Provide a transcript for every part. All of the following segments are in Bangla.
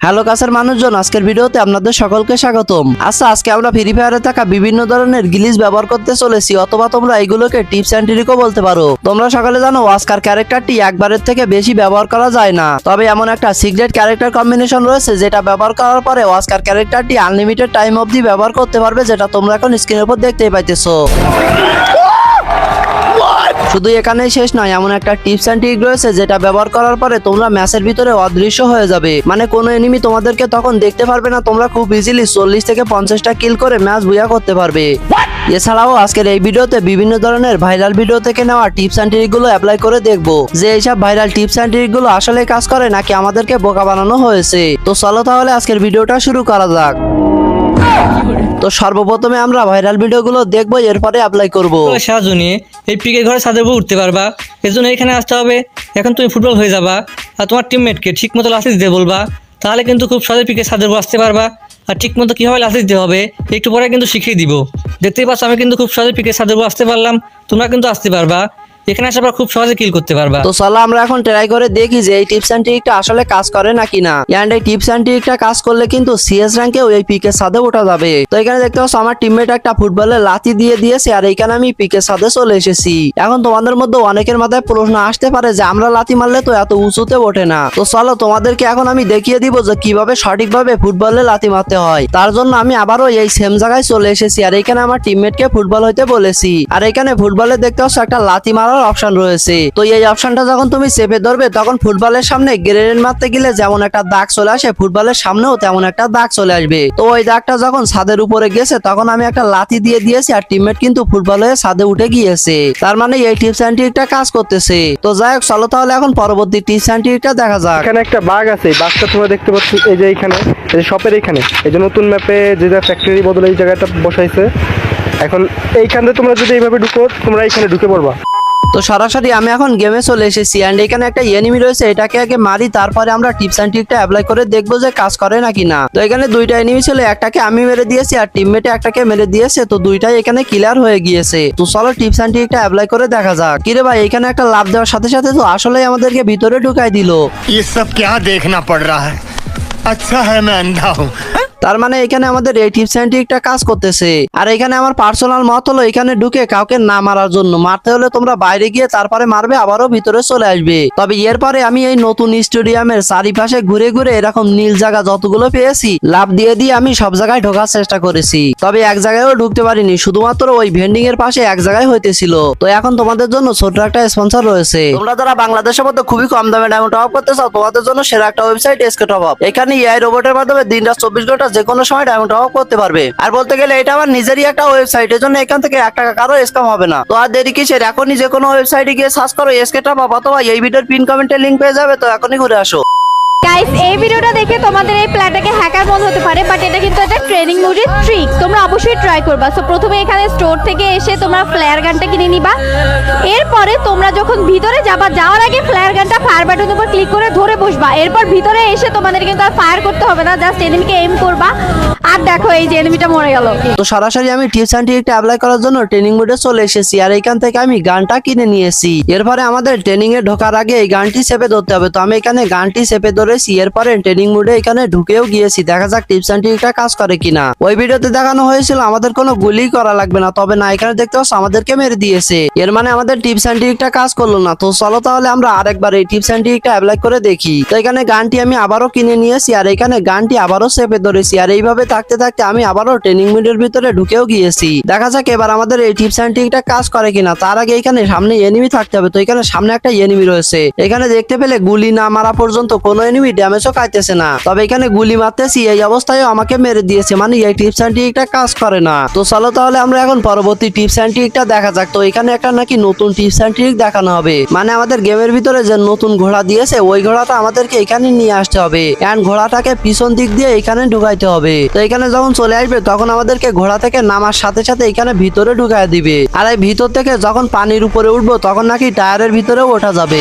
হ্যালো কাছের মানুষজন, আজকের ভিডিওতে আপনাদের সকলকে স্বাগতম। আচ্ছা, আজকে আমরা ফ্রি ফায়ারে থাকা বিভিন্ন ধরনের গ্লিচ ব্যবহার করতে চলেছি, অথবা তোমরা এইগুলোকে টিপস অ্যান্ড ট্রিকও বলতে পারো। তোমরা সকলে জানো অস্কার ক্যারেক্টারটি একবারের থেকে বেশি ব্যবহার করা যায় না, তবে এমন একটা সিক্রেট ক্যারেক্টার কম্বিনেশন রয়েছে যেটা ব্যবহার করার পরে অস্কার ক্যারেক্টারটি আনলিমিটেড টাইম অবধি ব্যবহার করতে পারবে, যেটা তোমরা এখন স্ক্রিনের উপর দেখতেই পাইতেছো। শুধু এখানেই শেষ নয়, এমন একটা টিপস অ্যান্ড ট্রিক রয়েছে যেটা ব্যবহার করার পরে তোমরা ম্যাচের ভিতরে অদৃশ্য হয়ে যাবে, মানে কোনো এনিমি তোমাদেরকে তখন দেখতে পারবে না। তোমরা খুব ইজিলি 40 থেকে 50টা কিল করে ম্যাচ বুয়া করতে পারবে। এছাড়াও আজকের এই ভিডিওতে বিভিন্ন ধরনের ভাইরাল ভিডিও থেকে নেওয়া টিপস অ্যান্ড ট্রিক গুলো অ্যাপ্লাই করে দেখবো যে এইসব ভাইরাল টিপস অ্যান্ড ট্রিক গুলো আসলে কাজ করে নাকি আমাদেরকে বোকা বানানো হয়েছে। তো চলো তাহলে আজকের ভিডিওটা শুরু করা যাক। তো সর্বপ্রথমে আমরা ভাইরাল ভিডিওগুলো দেখবো, এরপরে অ্যাপ্লাই করব। সাহায্য নিয়ে এই পিকের ঘরে ছাদের উপর উঠতে পারবা। এর জন্য এখানে আসতে হবে। এখন তুমি ফুটবল হয়ে যাবা আর তোমার টিমমেটকে ঠিক মতো লাসিস দিয়ে বলবা, তাহলে কিন্তু খুব সহজে পিকের ছাদের উপর আসতে পারবা। আর ঠিক মতো কীভাবে লাসিস দিতে হবে একটু পরে কিন্তু শিখিয়ে দিব। দেখতেই পাচ্ছ আমি কিন্তু খুব সহজে পিকের ছাদের উপর আসতে পারলাম, তোমরা কিন্তু আসতে পারবা। এখানে আসার পর খুব সহজে কিল করতে পারবা। তো চলো আমরা এখন ট্রাই করে দেখি যে এই টিপস অ্যান্ড ট্রিকটা আসলে কাজ করে নাকি না। এন্ড এই টিপস অ্যান্ড ট্রিকটা কাজ করলে কিন্তু সিএস র্যাঙ্কেও এই পিকের সাথে ওঠা যাবে। তো এখানে দেখতে পাচ্ছ আমার টিমমেট একটা ফুটবলের লাথি দিয়ে দিয়েছে, আর এখানে আমি পিকের সাথে চলে এসেছি। এখন তোমাদের মধ্যে অনেকের মাথায় প্রশ্ন আসতে পারে যে আমরা লাথি মারলে তো এত উঁচুতে ওঠে না। তো চলো তোমাদেরকে এখন আমি দেখিয়ে দিব যে কিভাবে সঠিকভাবে ফুটবলে লাথি মারতে হয়। তার জন্য আমি আবারও এই সেম জায়গায় চলে এসেছি, আর এখানে আমার টিমমেটকে ফুটবল হইতে বলেছি। আর এখানে ফুটবলে দেখতে পাচ্ছ একটা লাথি মারার অপশন রয়েছে। তো এই অপশনটা যখন তুমি চেপে ধরবে তখন ফুটবলের সামনে গ্রেনেড মারতে গেলে যেমন একটা দাগ চলে আসে, ফুটবলের সামনেও তেমন একটা দাগ চলে আসবে। তো ওই দাগটা যখন ছাদের উপরে গেছে তখন আমি একটা লাথি দিয়ে দিয়েছি, আর টিমমেট কিন্তু ফুটবলে ছাদে উঠে গিয়েছে। তার মানে এই টিপস অ্যান্ড ট্রিকটা কাজ করতেছে। তো যাই হোক, চলো তাহলে এখন পরবর্তী টিপস অ্যান্ড ট্রিকটা দেখা যাক। এখানে একটা বাগ আছে, বাগটা তোমরা দেখতে পাচ্ছ এই যে এখানে, এই যে শপের এখানে, এই যে নতুন ম্যাপে যে ফ্যাক্টরি বদলে এই জায়গাটা বসাইছে। এখন এইখানে তোমরা যদি এইভাবে ঢুকো, তোমরা এইখানে ঢুকে পড়বা। তো সরাসরি আমি এখন গেমে চলে এসেছি, এন্ড এখানে একটা এনিমি রয়েছে, এটাকে আগে মারি, তারপরে আমরা টিপস অ্যান্ড ট্রিকটা অ্যাপ্লাই করে দেখবো যে কাজ করে নাকি না। তো এখানে দুইটা এনিমি ছিল, একটাকে আমি মেরে দিয়েছি আর টিমমেটে একটাকে মেরে দিয়েছে। তো দুইটাই এখানে ক্লিয়ার হয়ে গিয়েছে। তো চলো টিপস অ্যান্ড ট্রিকটা অ্যাপ্লাই করে দেখা যাক। কিরে ভাই, এখানে একটা লাভ দেওয়ার সাথে সাথে তো আসলেই আমাদেরকে ভিতরে ঢুকাই দিল। ये सब क्या देखना पड़ रहा है? अच्छा है मैं अंधा हूँ। তার মানে এখানে আমাদের এই টিপস অ্যান্ড ট্রিকটা কাজ করতেছে। আর এখানে আমার পার্সোনাল মত হলো এখানে ঢুকে কাউকে না মারার জন্য। মারতে হলে তোমরা বাইরে গিয়ে তারপরে মারবে, আবারও ভিতরে চলে আসবে। তবে এরপরে আমি এই নতুন স্টেডিয়ামের চারিপাশে ঘুরে ঘুরে এরকম নীল জায়গা যতগুলো পেয়েছি লাভ দিয়ে দিয়ে আমি সব জায়গায় ঢোকার চেষ্টা করেছি। তবে এক জায়গায়ও ঢুকতে পারিনি, শুধুমাত্র ওই ভেন্ডিং এর পাশে এক জায়গায় হইতেছিল। তো এখন তোমাদের জন্য ছোট একটা স্পন্সর রয়েছে। তোমরা যারা বাংলাদেশের মধ্যে খুবই কম দামে ডায়মন্ড টপ আপ করতে চাও, তোমাদের জন্য সেরা একটা ওয়েবসাইট এসকে টপ আপ। এখানে এআই রোবটের মাধ্যমে দিন রাত 24 ঘন্টা যে কোনো সময় ডায়মন্ড টপ আপ করতে পারবে। আর বলতে গেলে এটা আমার নিজেরই একটা ওয়েবসাইট, এর জন্য এখান থেকে 1 টাকা কারো স্ক্যাম হবে না। তো আর দেরি কিসের, এখনই যে কোনো ওয়েবসাইটে গিয়ে সার্চ করো এসকে টপ আপ, অথবা এই ভিডিওর পিন কমেন্টে লিংক পেয়ে যাবে। তো এখনই ঘুরে আসো। গাইস, এই ভিডিওটা দেখে তোমাদের এই প্ল্যানটাকে হ্যাকার মনে হতে পারে, বাট এটা কিন্তু একটা ট্রেনিং মোডের ট্রিক। তোমরা অবশ্যই ট্রাই করবা। সো প্রথমে এখানে স্টোর থেকে এসে তোমরা ফ্লায়ার গানটা কিনে নিবা। এরপরে তোমরা যখন ভিতরে যাবা, যাওয়ার আগে ফ্লায়ার গানটা ফায়ার বাটনের উপর ক্লিক করে ধরে বসবা। এরপর ভিতরে এসে তোমাদের কিন্তু আর ফায়ার করতে হবে না, জাস্ট এনিমিকে এম করবা। আর দেখো এই যে এনিমিটা মরে গেল। তো সরাসরি আমি টিপস অ্যান্ড ট্রিকটা অ্যাপ্লাই করার জন্য ট্রেনিং মোডে চলে এসেছি, আর এখান থেকে আমি গানটা কিনে নিয়েছি। এরপরে আমাদের ট্রেনিং এ ঢোকার আগে এই গানটি চেপে ধরতে হবে। তো আমি এখানে গানটি চেপে ধরেছি, এরপরে ট্রেনিং মোডে এখানে ঢুকেও গিয়েছি। দেখা যাক টিপস অ্যান্ড ট্রিকটা কাজ করে কিনা। ওই ভিডিওতে দেখানো হয়েছিল আমাদের কোনো গুলি করা লাগবে না, তবে না, এখানে দেখতে পাচ্ছ আমাদেরকে মেরে দিয়েছে। এর মানে আমাদের টিপস অ্যান্ড ট্রিকটা কাজ করলো না। তো চলো তাহলে আমরা আরেকবার এই টিপস অ্যান্ড ট্রিকটা অ্যাপ্লাই করে দেখি। তো এখানে গানটি আমি আবারও কিনে নিয়েছি, আর এখানে গানটি আবারও চেপে ধরেছি। আর এইভাবে থাকতে থাকতে আমি আবারও ট্রেনিং মোডের ভিতরে ঢুকেও গিয়েছি। দেখা যাক এবার আমাদের এই টিপস অ্যান্ড ট্রিকটা কাজ করে কিনা। তার আগে এখানে সামনে এনিমি থাকতে হবে। তো এখানে সামনে একটা এনিমি রয়েছে, এখানে দেখতে পেলে গুলি না মারা পর্যন্ত কোনো এনিমি ড্যামেজও খাইতেছে না। তবে এখানে গুলি মারতেছি, এই অবস্থায় আমাকে মেরে দিয়েছে, মানে এই টিপস অ্যান্ড ট্রিকটা কাজ করে না। তো চলো তাহলে আমরা এখন পরবর্তী টিপস অ্যান্ড ট্রিকটা দেখা যাক। তো এখানে একটা নাকি নতুন টিপস অ্যান্ড ট্রিক দেখানো হবে, মানে আমাদের গেমের ভিতরে যে নতুন ঘোড়া দিয়েছে ওই ঘোড়াটা আমাদেরকে এখানে নিয়ে আসতে হবে, এন্ড ঘোড়াটাকে পিছন দিক দিয়ে এখানে ঢুকাইতে হবে। তো এখানে যখন চলে আসবে তখন আমাদেরকে ঘোড়া থেকে নামার সাথে সাথে এখানে ভিতরে ঢুকাই দিবে। আর এই ভিতর থেকে যখন পানির উপরে উঠবো তখন নাকি টায়ারের ভিতরেও ওঠা যাবে।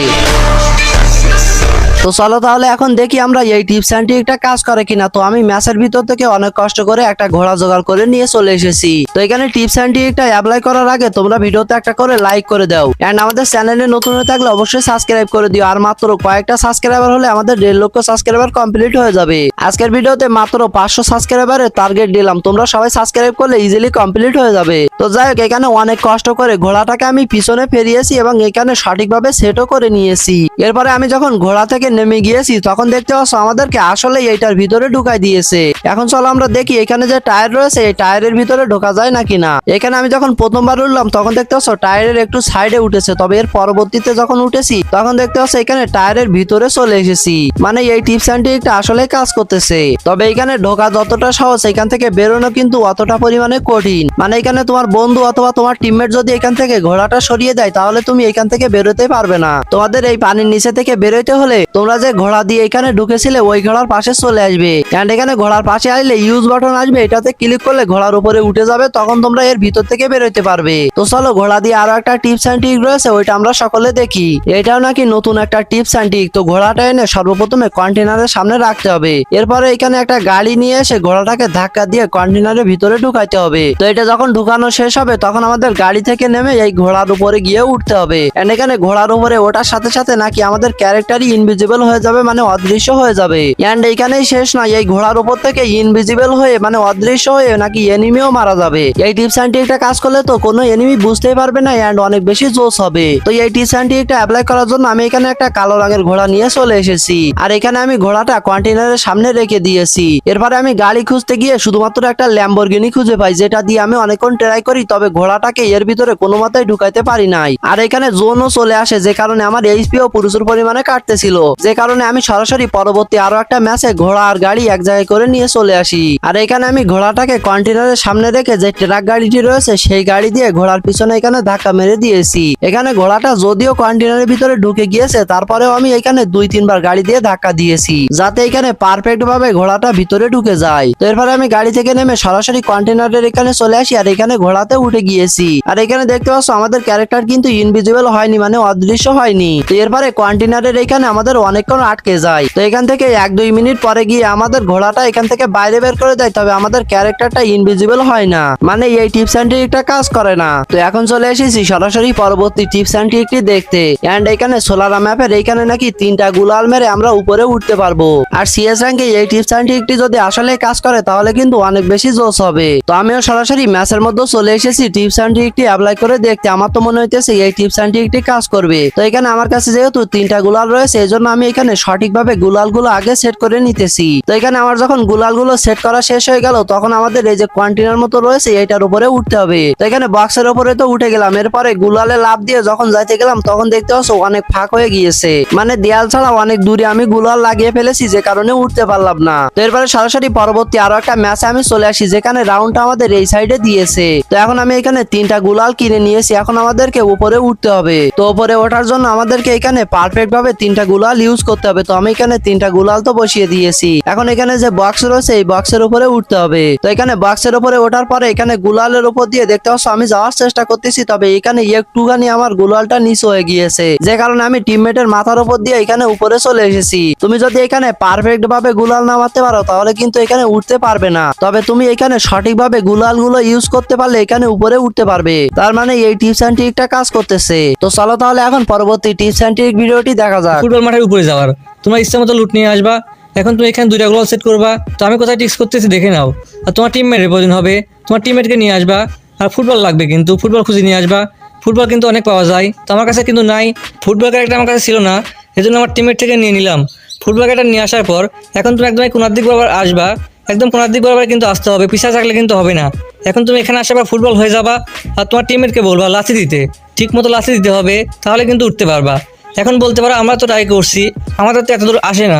তো চলো তাহলে এখন দেখি আমরা এই টিপস অ্যান্ড ট্রিকটা কাজ করে কিনা। তো আমি ম্যাচের ভিতর থেকে অনেক কষ্ট করে একটা ঘোড়া জোগাড় করে নিয়ে চলে এসেছি। তো এখানে টিপস অ্যান্ড ট্রিকটা অ্যাপ্লাই করার আগে তোমরা ভিডিওতে একটা করে লাইক করে দাও, এন্ড আমাদের চ্যানেলে নতুন হয়ে থাকলে অবশ্যই সাবস্ক্রাইব করে দিও। আর মাত্র কয়েকটা সাবস্ক্রাইবার হলে আমাদের 1.5 লক্ষ সাবস্ক্রাইবার কমপ্লিট হয়ে যাবে। আজকের ভিডিওতে মাত্র 500 সাবস্ক্রাইবারের টার্গেট দিলাম, তোমরা সবাই সাবস্ক্রাইব করলে ইজিলি কমপ্লিট হয়ে যাবে। তো যাই হোক, এখানে অনেক কষ্ট করে ঘোড়াটাকে আমি পিছনে ফেরিয়েছি এবং এখানে সঠিকভাবে সেটও করে নিয়েছি। এরপরে আমি যখন ঘোড়া থেকে নেমে গিয়েছি তখন দেখতে পাচ্ছ আমাদেরকে আসলে এইটার ভিতরে ঢুকাই দিয়েছে। এখন চলো আমরা দেখি এখানে যে টায়ার রয়েছে এই টায়ারের ভিতরে ঢোকা যায় নাকি না। এখানে আমি যখন প্রথমবার উঠলাম তখন দেখতে পাচ্ছ টায়ারের একটু সাইডে উঠেছে, তবে এর পরবর্তীতে যখন উঠেছি তখন দেখতে পাচ্ছ এখানে টায়ারের ভিতরে চলে এসেছি। মানে এই টিপস অ্যান্ড ট্রিকটা আসলে কাজ করতেছে। তবে এখানে ঢোকা যতটা সহজ এখান থেকে বেরোনো কিন্তু অতটা পরিমাণে কঠিন। মানে এখানে তোমার বন্ধু অথবা তোমার টিমমেট যদি এখান থেকে ঘোড়াটা সরিয়ে দেয় তাহলে তুমি এখান থেকে বেরোতে পারবে না। তোমাদের এই পানির নিচে থেকে বেরোতে হলে তোমরা যে ঘোড়া দিয়ে এখানে ঢুকেছিলে ওই ঘোড়ার পাশে চলে আসবে, এন্ড এখানে ঘোড়ার পাশে আসলে ইউজ বাটন আসবে, এটাতে ক্লিক করলে ঘোড়ার উপরে উঠে যাবে, তখন তোমরা এর ভিতর থেকে বেরোতে পারবে। তো চলো ঘোড়া দিয়ে আরো একটা টিপস অ্যান্ড ট্রিক রয়েছে ওইটা আমরা সকলে দেখি। এটাও নাকি নতুন একটা টিপস অ্যান্ড ট্রিক। তো ঘোড়াটা এনে সর্বপ্রথমে কন্টেনারের সামনে রাখতে হবে, এরপরে এখানে একটা গাড়ি নিয়ে এসে ঘোড়াটাকে ধাক্কা দিয়ে কন্টেনারের ভিতরে ঢুকাইতে হবে। তো এটা যখন ঢুকানো শেষ হবে তখন আমাদের গাড়ি থেকে নেমে এই ঘোড়ার উপরে গিয়ে উঠতে হবে, এন্ড এখানে ঘোড়ার উপরে ওঠার সাথে সাথে নাকি আমাদের ক্যারেক্টারই ইনভিজিবল হয়ে যাবে, মানে অদৃশ্য হয়ে যাবে। এন্ড এইখানেই শেষ নয়, এই ঘোড়ার উপর থেকে ইনভিজিবল হয়ে মানে অদৃশ্য হয়ে নাকি এনিমিও মারা যাবে। এই টিপস অ্যান্ড ট্রিকটা কাজ করলে তো কোনো এনিমি বুঝতেই পারবে না এন্ড অনেক বেশি জোশ হবে। তো এই টিপস অ্যান্ড ট্রিকটা অ্যাপ্লাই করার জন্য আমি এখানে একটা কালো রঙের ঘোড়া নিয়ে চলে এসেছি, আর এখানে আমি ঘোড়াটা কন্টেনারের সামনে রেখে দিয়েছি। এরপরে আমি গাড়ি খুঁজতে গিয়ে শুধুমাত্র একটা ল্যাম্বরগিনি খুঁজে পাই, যেটা দিয়ে আমি অনেকক্ষণ ট্রাই করি, তবে ঘোড়াটাকে এর ভিতরে কোনো মতেই ঢুকাইতে পারি নাই। আর এখানে জোনও চলে আসে, যে কারণে আমার এইচপিও প্রচুর পরিমাণে কাটতেছিল, যে কারণে আমি সরাসরি পরবর্তী আরো একটা ম্যাচে ঘোড়া আর গাড়ি এক জায়গায় করে নিয়ে চলে আসি। আর এখানে আমি ঘোড়াটাকে কন্টেনারের সামনে রেখে যে ট্রাক গাড়িটি রয়েছে সেই গাড়ি দিয়ে ঘোড়ার পিছনে এখানে ধাক্কা মেরে দিয়েছি। এখানে ঘোড়াটা যদিও কন্টেনারের ভিতরে ঢুকে গিয়েছে তারপরেও আমি এখানে 2-3 বার গাড়ি দিয়ে ধাক্কা দিয়েছি, যাতে এখানে পারফেক্ট ভাবে ঘোড়াটা ভিতরে ঢুকে যায়। তো এরপরে আমি গাড়ি থেকে নেমে সরাসরি কন্টেনারের এখানে চলে আসি আর এখানে ঘোড়াতে উঠে গিয়েছি। আর এখানে দেখতে পাচ্ছ আমাদের ক্যারেক্টার কিন্তু ইনভিজিবল হয়নি, মানে অদৃশ্য হয়নি। তো এরপরে কন্টেনারের এখানে আমাদের অনেকক্ষণ আটকে যায়। তো এখান থেকে 1-2 মিনিট পরে গিয়ে আমাদের ঘোড়াটা এখান থেকে বাইরে বের করে দেয়, তবে আমাদের ক্যারেক্টারটা ইনভিজিবল হয় না, মানে এই টিপস অ্যান্ড ট্রিকটা কাজ করে না। তো এখন চলে এসেছি সরাসরি পরবর্তী টিপস অ্যান্ড ট্রিকটি দেখতে। এন্ড এখানে সোলার ম্যাপের এখানে নাকি 3টা গুলাল মেরে আমরা উপরে উঠতে পারবো। আর সিএস র্যাঙ্কে এই টিপস অ্যান্ড ট্রিকটি যদি আসলে কাজ করে তাহলে কিন্তু অনেক বেশি জোশ হবে। তো আমিও সরাসরি ম্যাচের মধ্যে চলে এসেছি টিপস অ্যান্ড ট্রিকটি অ্যাপ্লাই করে দেখতে। আমার তো মনে হইতেছে এই টিপস অ্যান্ড ট্রিকটি কাজ করবে। তো এখানে আমার কাছে যেহেতু 3টা গুলাল রয়েছে এই জন্য আমি এখানে সঠিকভাবে গুলালগুলো আগে সেট করে নিতেছি। তো এখানে আমার যখন গুলালগুলো সেট করা শেষ হয়ে গেল তখন আমাদের এই যে কন্টেনার মতো রয়েছে এটার উপরে উঠতে হবে। তো এখানে বক্সের উপরে তো উঠে গেলাম, এরপরে গুলালে লাফ দিয়ে যখন যাইতে গেলাম তখন দেখতে পাচ্ছ অনেক ফাঁক হয়ে গিয়েছে, মানে দেয়াল ছাড়া অনেক দূরে আমি গুলাল লাগিয়ে ফেলেছি, যে কারণে উঠতে পারলাম না। তো এরপরে সরাসরি পরবর্তী আরো একটা ম্যাচে আমি চলে আসি, যেখানে রাউন্ডটা আমাদের এই সাইডে দিয়েছে। তো এখন আমি এখানে 3টা গুলাল কিনে নিয়েছি, এখন আমাদেরকে উপরে উঠতে হবে। তো উপরে ওঠার জন্য আমাদেরকে এখানে পারফেক্ট ভাবে 3টা গুলাল ইউজ করতে হবে। তো আমি এখানে 3টা গুলাল তো বসিয়ে দিয়েছি, এখন এখানে যে বক্স রয়েছে এই বক্সের উপরে উঠতে হবে। তো এখানে বক্সের উপরে ওঠার পরে এখানে গুলালের উপর দিয়ে দেখতে পাচ্ছ আমি যাওয়ার চেষ্টা করতেছি, তবে এখানে একটুখানি আমার গুলালটা নিচে হয়ে গিয়েছে, যে কারণে আমি টিমমেটের মাথার উপর দিয়ে এখানে উপরে চলে এসেছি। তুমি যদি এখানে পারফেক্ট ভাবে গুলাল না মারতে পারো তাহলে কিন্তু এখানে উঠতে পারবে না, তবে তুমি এখানে সঠিকভাবে গুলাল গুলো ইউজ করতে পারলে এখানে উপরে উঠতে পারবে। তার মানে এই টিপস অ্যান্ড ট্রিকটা কাজ করতেছে। তো চলো তাহলে এখন পরবর্তী টিপস অ্যান্ড ট্রিক ভিডিওটি দেখা যাক। ফুটবল মাঠের উপরে যাওয়ার তোমার ইচ্ছা মতো লুট নিয়ে আসবা। এখন তুমি এখানে 2টা গোল সেট করবা। তো আমি কোথায় টিক্স করতেছি দেখে নাও। আর তোমার টিমমেটের প্রয়োজন হবে, তোমার টিমমেটকে নিয়ে আসবা। আর ফুটবল লাগবে, কিন্তু ফুটবল খুঁজে নিয়ে আসবা। ফুটবল কিন্তু অনেক পাওয়া যায়, তো আমার কাছে কিন্তু নাই। ফুটবল ক্যারেক্টার আমার কাছে ছিল না, এই জন্য আমার টিমমেট থেকে নিয়ে নিলাম। ফুটবল ক্যারেক্টার নিয়ে আসার পর এখন তুমি একদম কোনার দিক বরাবর আসবা, একদম কোনার দিক বরাবর কিন্তু আসতে হবে, পিছায় থাকলে কিন্তু হবে না। এখন তুমি এখানে আসার পর ফুটবল হয়ে যাবা, আর তোমার টিমমেটকে বলবা লাথি দিতে, ঠিক মতো লাথি দিতে হবে, তাহলে কিন্তু উঠতে পারবা। এখন বলতে পারো আমরা তো ট্রাই করছি, আমাদের তো এত দূর আসে না।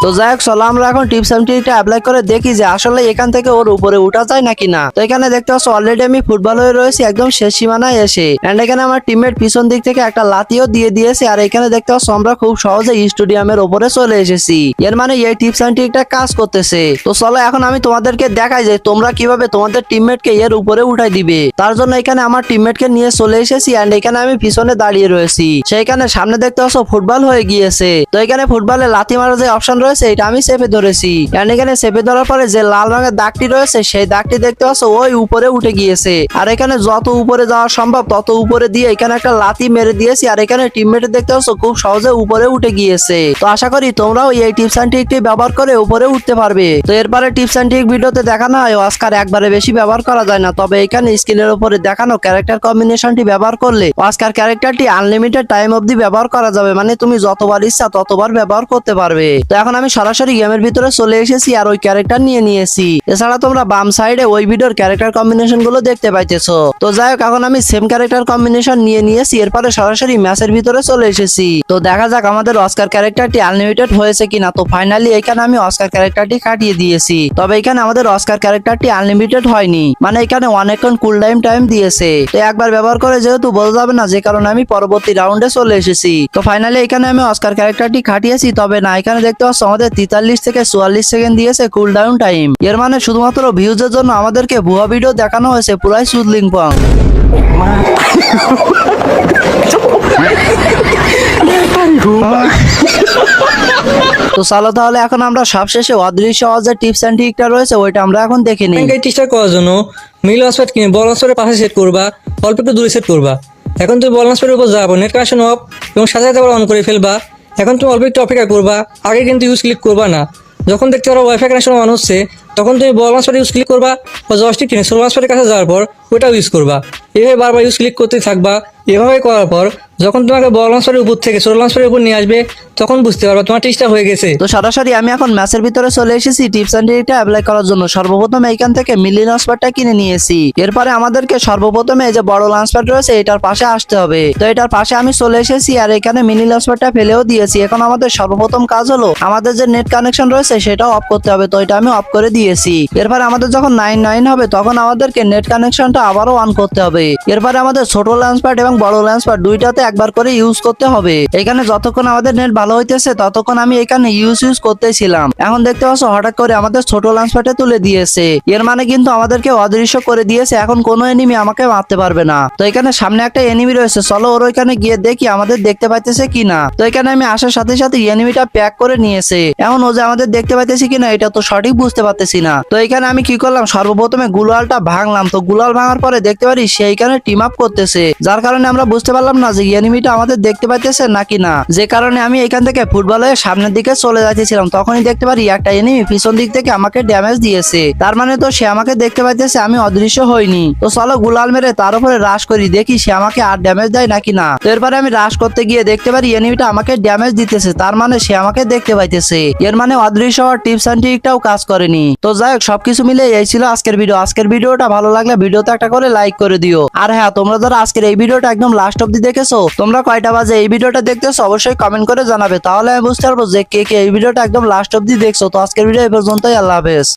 তো যাই হোক চলো আমরা এখন টিপস এন্ড ট্রিকটা অ্যাপ্লাই করে দেখি যে আসলে এখান থেকে ওর উপরে উঠা যায় নাকি না। তো এখানে দেখতে পাচ্ছ অলরেডি আমি ফুটবল হয়ে রয়েছি একদম শেষ সীমানায় এসে, এন্ড এখানে আমার টিমমেট পিছন দিক থেকে একটা লাতিও দিয়ে দিয়েছে। আর এখানে দেখতে পাচ্ছ আমরা খুব সহজে স্টেডিয়ামের উপরে চলে এসেছি। এর মানে এই টিপস এন্ড ট্রিকটা কাজ করতেছে। তো চলো এখন আমি তোমাদেরকে দেখাই যে তোমরা কিভাবে তোমাদের টিমমেটকে এর উপরে উঠাই দিবে। তার জন্য এখানে আমার টিমমেটকে নিয়ে চলে এসেছি এন্ড এখানে আমি পিছনে দাঁড়িয়ে রয়েছি। সেইখানে সামনে দেখতে পাচ্ছ ফুটবল হয়ে গিয়েছে। তো এখানে ফুটবলে লাথি মারার যে অপশন রয়েছে এটা আমি চেপে ধরেছি, এন্ড এখানে চেপে ধরার পরে যে লাল রঙের দাগটি রয়েছে সেই দাগটি দেখতে পাচ্ছ ওই উপরে উঠে গিয়েছে। আর এখানে যত উপরে যাওয়া সম্ভব তত উপরে দিয়ে এখানে একটা লাথি মেরে দিয়েছি। আর এখানে টিমমেট দেখতে পাচ্ছ খুব সহজে উপরে উঠে গিয়েছে। তো আশা করি তোমরাও এই টিপস এন্ড ট্রিকটি ব্যবহার করে উপরে উঠতে পারবে। তো এরপরে টিপস এন্ড ট্রিক ভিডিওতে দেখানো হয় অস্কার একবারে বেশি ব্যবহার করা যায় না, তবে এখানে স্ক্রিনের উপরে দেখানো ক্যারেক্টার কম্বিনেশনটি ব্যবহার করলে অস্কার ক্যারেক্টারটি আনলিমিটেড টাইম অবধি ব্যবহার করা যাবে, মানে তুমি যতবার ইচ্ছা ততবার ব্যবহার করতে পারবে। তো এখন আমি সরাসরি গেমের ভিতরে চলে এসেছি আর ওই ক্যারেক্টার নিয়ে নিয়েছি। এছাড়া তোমরা বাম সাইডে ওই ভিডিওর ক্যারেক্টার কম্বিনেশন গুলো দেখতে পাইতেছো। তো যাই হোক এখন আমি সেম ক্যারেক্টার কম্বিনেশন নিয়ে নিয়েছি, এরপরে সরাসরি ম্যাচের ভিতরে চলে এসেছি। তো দেখা যাক আমাদের অস্কার ক্যারেক্টারটি আনলিমিটেড হয়েছে কিনা। তো ফাইনালি এখানে আমি অস্কার ক্যারেক্টারটি কাটিয়ে দিয়েছি, তবে এখানে আমাদের অস্কার ক্যারেক্টারটি আনলিমিটেড হয়নি, মানে এখানে অনেকক্ষণ কুল টাইম দিয়েছে। তো একবার ব্যবহার করে যেহেতু বোঝা যাবে না, যে কারণে আমি পরবর্তী রাউন্ডে চলে এসেছি। তো ফাইনালি এখানে আমি অস্কার ক্যারেক্টারটি কাটিয়েছি, তবে না এখানে দেখতে পাচ্ছ আমাদের 43 থেকে 44 সেকেন্ড দিয়েছে কুল ডাউন টাইম। এর মানে শুধুমাত্র ভিউজের জন্য আমাদেরকে ভুয়া ভিডিও দেখানো হয়েছে পুরাই সুদলিং পং। তো চলো তাহলে এখন আমরা সবশেষে অদৃশ্য যে টিপস এন্ড ট্রিকটা রয়েছে ওইটা আমরা এখন দেখে নিই। এই টিপসটা করার জন্য মিল লঞ্চপ্যাড কিনে বল লঞ্চপ্যাডের পাশে সেট করবা, অল্প একটু দূরে সেট করবা। এখন তুমি বল লঞ্চপ্যাডের উপর যাবো, নেট কানেকশন অফ এবং সাথে সাথে আবার অন করে ফেলবা। এখন তুমি অল্প একটু অপেক্ষা করবা, আগে কিন্তু ইউজ ক্লিক করবা না। যখন দেখতে পারো ওয়াইফাই কানেকশন অন হচ্ছে তখন তুমি বল লঞ্চপ্যাড ইউজ ক্লিক করবা, বা জয়স্টিক কিনে সোল লঞ্চপ্যাডের কাছে যাওয়ার পর ওটাও ইউজ করবা। এভাবে বারবার ইউজ ক্লিক করতে থাকবা। এভাবে করার পর যখন তোমাকে বল লঞ্চপ্যাডের উপর থেকে সোল লঞ্চপ্যাডের উপর নিয়ে আসবে তখন বুঝতে পারবা তোমার টিপসটা হয়ে গেছে। তো সরাসরি আমি এখন ম্যাচের ভিতরে চলে এসেছি টিপস এন্ড ট্রিকটা অ্যাপ্লাই করার জন্য। সর্বপ্রথম এইখান থেকে মিলি লঞ্চপ্যাডটা কিনে নিয়েছি। এরপরে আমাদেরকে সর্বপ্রথমে এই যে বড় লঞ্চপ্যাড রয়েছে এটার পাশে আসতে হবে। তো এটার পাশে আমি চলে এসেছি আর এখানে মিনি লঞ্চপ্যাডটা ফেলেও দিয়েছি। এখন আমাদের সর্বপ্রথম কাজ হলো আমাদের যে নেট কানেকশন রয়েছে সেটাও অফ করতে হবে। তো এটা আমি অফ করে দিয়েছি। এরপরে আমাদের যখন 99 হবে তখন আমাদেরকে নেট কানেকশনটা আবারও অন করতে হবে। এরপরে আমাদের ছোট লঞ্চপ্যাড এবং বড় লঞ্চপ্যাড দুইটাতে একবার করে ইউজ করতে হবে। এখানে যতক্ষণ আমাদের নেট ভালো হইতেছে ততক্ষণ আমি এখানে ইউজ করতেছিলাম। এখন দেখতে পাচ্ছ হঠাৎ করে আমাদের ছোট লঞ্চপ্যাডে তুলে দিয়েছে। এর মানে কিন্তু আমাদেরকে অদৃশ্য করে দিয়েছে, এখন কোনো এনিমি আমাকে মারতে পারবে না। তো এখানে সামনে একটা এনিমি রয়েছে, চলো ওর ওইখানে গিয়ে দেখি আমাদের দেখতে পাইতেছে কিনা। তো এখানে আমি আসার সাথে সাথে এনিমিটা প্যাক করে নিয়েছে। এখন ও যে আমাদের দেখতে পাইতেছে কিনা এটা তো সঠিক বুঝতে পারতেছি না। তো এখানে আমি কি করলাম, সর্বপ্রথমে গুলালটা ভাঙলাম। তো গুলাল ভাঙার পরে দেখতে পারি সেইখানে টিম আপ করতেছে, যার কারণে আমরা বুঝতে পারলাম না যে এনিমিটা আমাদের দেখতে পাইতেছে নাকি না। যে কারণে আমি এখান থেকে ফুটবলের সামনের দিকে চলে যাচ্ছিলাম, তখনই দেখতে পারি একটা এনিমি পিছন দিক থেকে আমাকে ড্যামেজ দিয়েছে। তার মানে তো সে আমাকে দেখতে পাইতেছে, আমি অদৃশ্য হইনি। তো চলো গুলাল মেরে তার উপরে রাশ করি, দেখি সে আমাকে আর ড্যামেজ দেয় নাকি না। তো এরপরে আমি রাশ করতে গিয়ে দেখতে পারি এনিমিটা আমাকে ড্যামেজ দিতেছে, তার মানে সে আমাকে দেখতে পাইতেছে। এর মানে অদৃশ্য হওয়ার টিপস এন্ড ট্রিকটাও কাজ করেনি। তো যাই হোক সবকিছু মিলে এই ছিল আজকের ভিডিও। আজকের ভিডিওটা ভালো লাগলে ভিডিওতে একটা করে লাইক করে দিও। আর হ্যাঁ, তোমরা যারা আজকের এই ভিডিওটা একদম লাস্ট অব্দি দেখেছো, তোমরা কয়টা বাজে এই ভিডিওটা দেখতেছো অবশ্যই কমেন্ট করে জানাবে, তাহলে আমি বুঝতে পারবো যে কে কে এই ভিডিওটা একদম লাস্ট অব্দি দেখছো। তো আজকের ভিডিও এই পর্যন্তই, আল্লাহ হাফেজ।